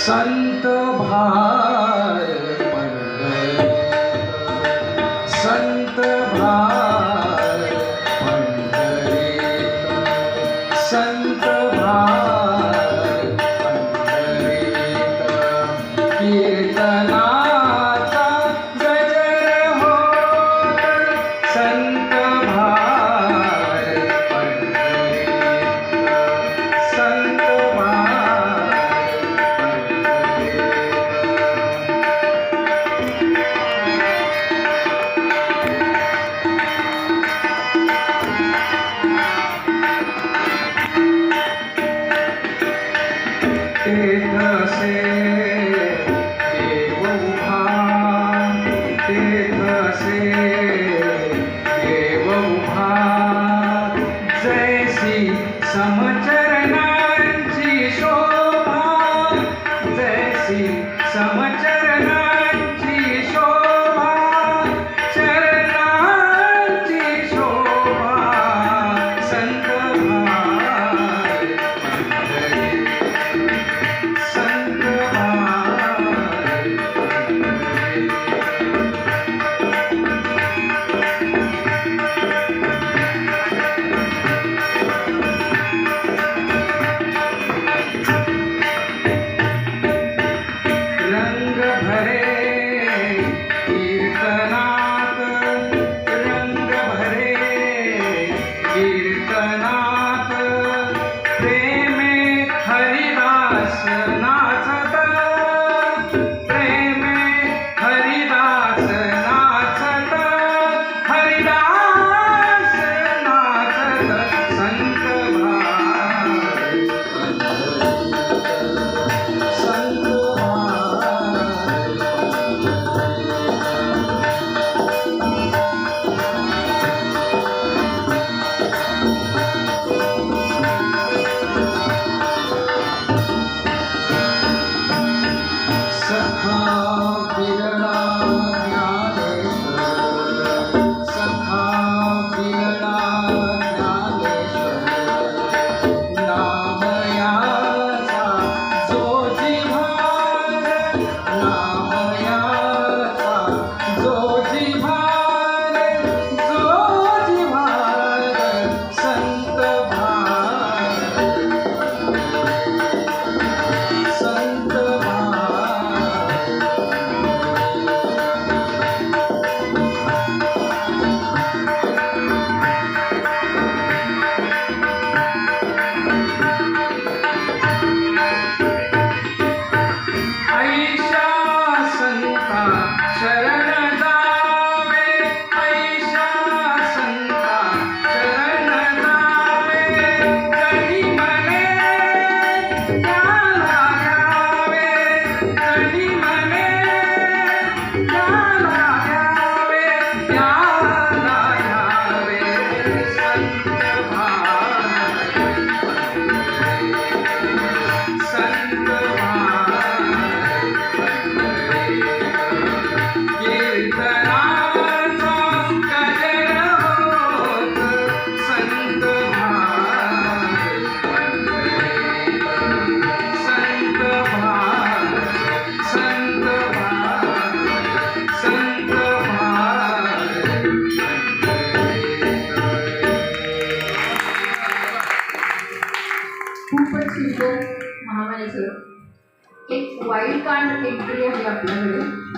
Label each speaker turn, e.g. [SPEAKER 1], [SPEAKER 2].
[SPEAKER 1] संत भार पंढरीत, संत भार पंढरीत, संत भार पंढरीत, कीर्तनाचा गजर होत, संत भार पंढरीत, संत तेथसे देव उभा, तेथसे देव उभा, जैसी समचरणांची शोभा, जैसी समचरणांची शोभा, चरणांची शोभा, संत भार पंढरीत, संत भार पंढरीत. रंग भरे कीर्तनात, रंग भरे कीर्तनात, प्रेमे हरिदास नाचत, प्रेमे हरिदास नाचत, हरिदास नाचत, संत भार पंढरीत, संत भार सखा बिरला ज्ञानेश्वर, सखा बिरला ज्ञानेश्वर, नामयाचा जो जिव्हार, नामयाचा जो जिव्हार, जो जिव्हार, संत भार, संत भार. ऐशा संता शरण जावे, ऐशा संता शरण जावे, जनी मने त्याला घ्यावे, जनी मने त्याला घ्यावे, त्याला घ्यावे, संत भार पंढरीत, संत भार पंढरीत, कीर्तनाचा गजर होत, संत भार पंढरीत, संत भार, संत भार, संत भार पंढरीत.
[SPEAKER 2] खूपच सुंदर महामाने सर. एक वाईल्ड कार्ड एंट्री आहे आपल्याकडे.